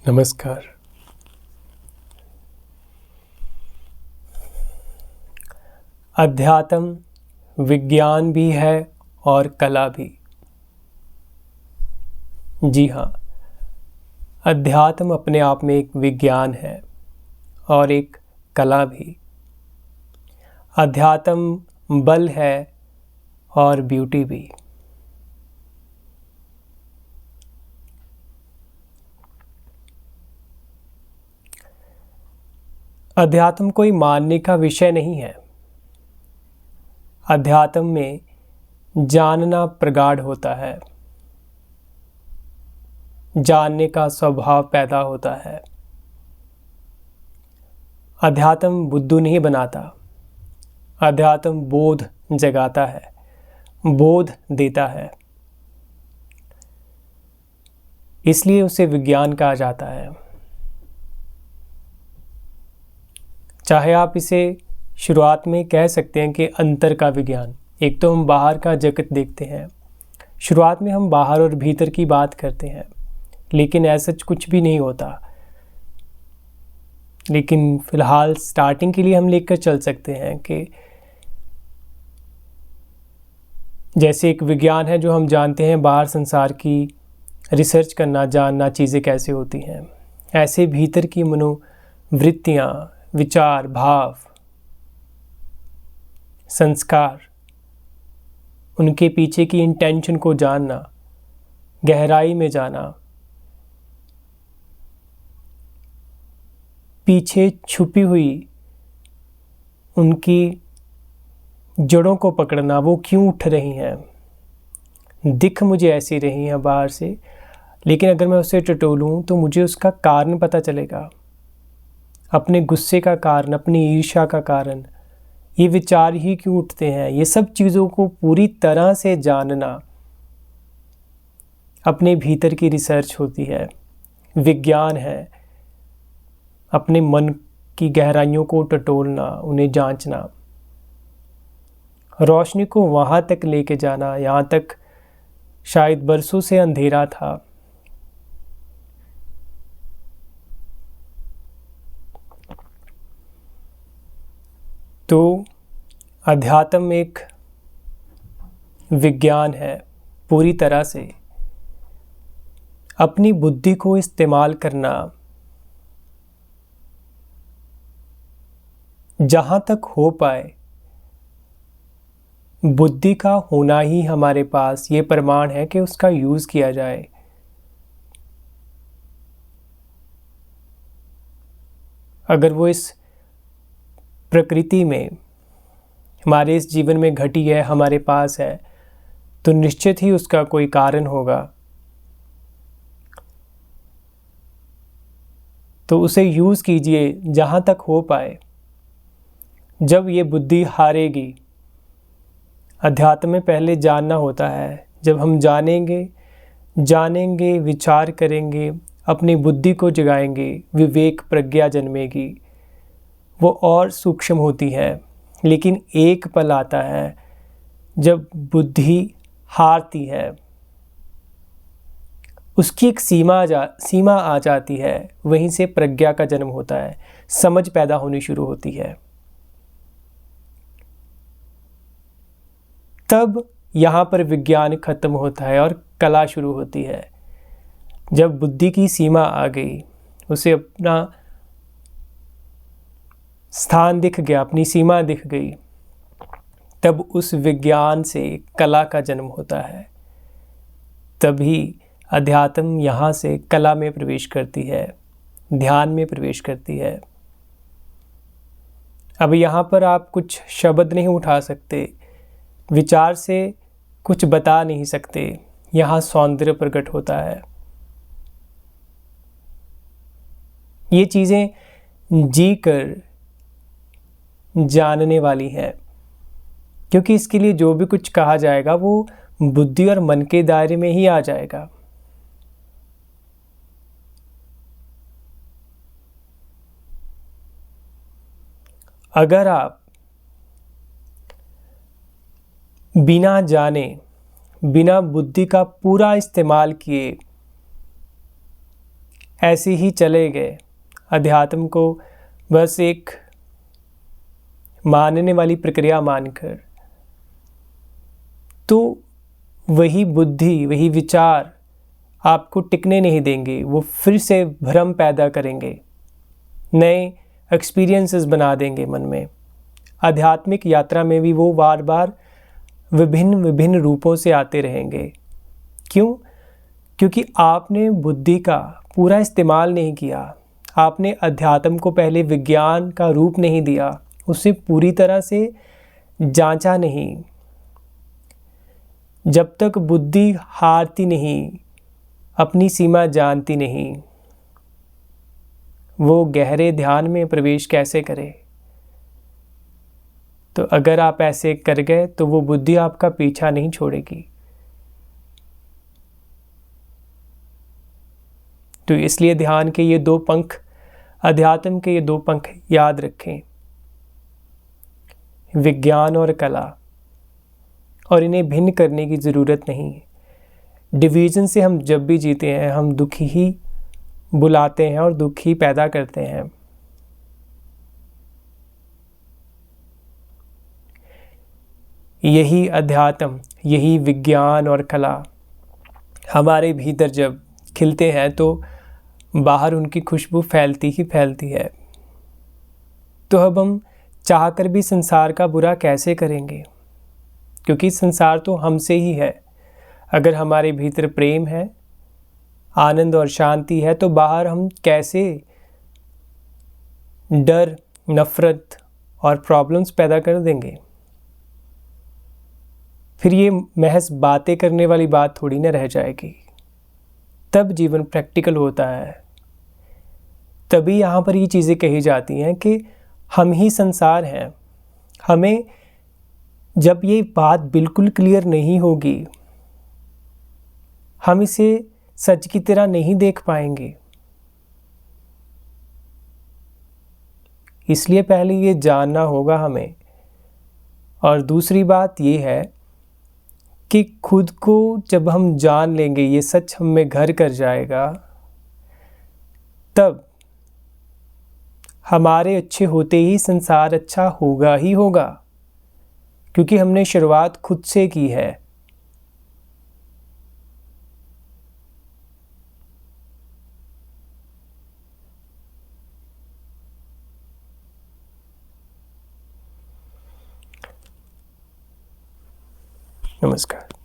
नमस्कार। अध्यात्म विज्ञान भी है और कला भी। जी हाँ, अध्यात्म अपने आप में एक विज्ञान है और एक कला भी। अध्यात्म बल है और ब्यूटी भी। अध्यात्म कोई मानने का विषय नहीं है। अध्यात्म में जानना प्रगाढ़ होता है, जानने का स्वभाव पैदा होता है। अध्यात्म बुद्धू नहीं बनाता, अध्यात्म बोध जगाता है, बोध देता है। इसलिए उसे विज्ञान कहा जाता है। चाहे आप इसे शुरुआत में कह सकते हैं कि अंतर का विज्ञान। एक तो हम बाहर का जगत देखते हैं, शुरुआत में हम बाहर और भीतर की बात करते हैं, लेकिन ऐसा कुछ भी नहीं होता। लेकिन फिलहाल स्टार्टिंग के लिए हम लेकर चल सकते हैं कि जैसे एक विज्ञान है जो हम जानते हैं बाहर संसार की रिसर्च करना, जानना चीज़ें कैसे होती हैं, ऐसे भीतर की मनोवृत्तियाँ, विचार, भाव, संस्कार, उनके पीछे की इंटेंशन को जानना, गहराई में जाना, पीछे छुपी हुई उनकी जड़ों को पकड़ना, वो क्यों उठ रही हैं। दिख मुझे ऐसी रही हैं बाहर से, लेकिन अगर मैं उसे टटोलूं तो मुझे उसका कारण पता चलेगा। अपने गुस्से का कारण, अपनी ईर्ष्या का कारण, ये विचार ही क्यों उठते हैं, ये सब चीज़ों को पूरी तरह से जानना अपने भीतर की रिसर्च होती है, विज्ञान है। अपने मन की गहराइयों को टटोलना, उन्हें जांचना, रोशनी को वहाँ तक लेके जाना, यहाँ तक शायद बरसों से अंधेरा था। तो अध्यात्म एक विज्ञान है। पूरी तरह से अपनी बुद्धि को इस्तेमाल करना, जहाँ तक हो पाए। बुद्धि का होना ही हमारे पास ये प्रमाण है कि उसका यूज़ किया जाए। अगर वो इस प्रकृति में, हमारे इस जीवन में घटी है, हमारे पास है, तो निश्चित ही उसका कोई कारण होगा। तो उसे यूज़ कीजिए जहाँ तक हो पाए। जब ये बुद्धि हारेगी, अध्यात्म में पहले जानना होता है। जब हम जानेंगे, विचार करेंगे, अपनी बुद्धि को जगाएंगे, विवेक प्रज्ञा जन्मेगी, वो और सूक्ष्म होती है। लेकिन एक पल आता है जब बुद्धि हारती है, उसकी एक सीमा आ जाती है। वहीं से प्रज्ञा का जन्म होता है, समझ पैदा होनी शुरू होती है। तब यहाँ पर विज्ञान खत्म होता है और कला शुरू होती है। जब बुद्धि की सीमा आ गई, उसे अपना स्थान दिख गया, अपनी सीमा दिख गई, तब उस विज्ञान से कला का जन्म होता है। तभी अध्यात्म यहाँ से कला में प्रवेश करती है, ध्यान में प्रवेश करती है। अब यहाँ पर आप कुछ शब्द नहीं उठा सकते, विचार से कुछ बता नहीं सकते। यहाँ सौंदर्य प्रकट होता है। ये चीज़ें जी कर जानने वाली है, क्योंकि इसके लिए जो भी कुछ कहा जाएगा वो बुद्धि और मन के दायरे में ही आ जाएगा। अगर आप बिना जाने, बिना बुद्धि का पूरा इस्तेमाल किए ऐसे ही चले गए, अध्यात्म को बस एक मानने वाली प्रक्रिया मानकर, तो वही बुद्धि, वही विचार आपको टिकने नहीं देंगे। वो फिर से भ्रम पैदा करेंगे, नए एक्सपीरियंसेस बना देंगे मन में। आध्यात्मिक यात्रा में भी वो बार बार विभिन्न विभिन्न रूपों से आते रहेंगे। क्यों? क्योंकि आपने बुद्धि का पूरा इस्तेमाल नहीं किया। आपने अध्यात्म को पहले विज्ञान का रूप नहीं दिया, उसे पूरी तरह से जांचा नहीं। जब तक बुद्धि हारती नहीं, अपनी सीमा जानती नहीं, वो गहरे ध्यान में प्रवेश कैसे करे? तो अगर आप ऐसे कर गए तो वो बुद्धि आपका पीछा नहीं छोड़ेगी। तो इसलिए ध्यान के ये दो पंख, अध्यात्म के ये दो पंख याद रखें, विज्ञान और कला, और इन्हें भिन्न करने की ज़रूरत नहीं है। डिवीज़न से हम जब भी जीते हैं, हम दुख ही बुलाते हैं और दुख ही पैदा करते हैं। यही अध्यात्म, यही विज्ञान और कला हमारे भीतर जब खिलते हैं तो बाहर उनकी खुशबू फैलती ही फैलती है। तो अब हम चाहकर भी संसार का बुरा कैसे करेंगे? क्योंकि संसार तो हमसे ही है। अगर हमारे भीतर प्रेम है, आनंद और शांति है, तो बाहर हम कैसे डर, नफरत और प्रॉब्लम्स पैदा कर देंगे? फिर ये महज बातें करने वाली बात थोड़ी ना रह जाएगी। तब जीवन प्रैक्टिकल होता है। तभी यहाँ पर ये चीज़ें कही जाती हैं कि हम ही संसार हैं। हमें जब ये बात बिल्कुल क्लियर नहीं होगी, हम इसे सच की तरह नहीं देख पाएंगे। इसलिए पहले ये जानना होगा हमें। और दूसरी बात ये है कि खुद को जब हम जान लेंगे, ये सच हम में घर कर जाएगा, तब हमारे अच्छे होते ही संसार अच्छा होगा ही होगा, क्योंकि हमने शुरुआत खुद से की है। नमस्कार।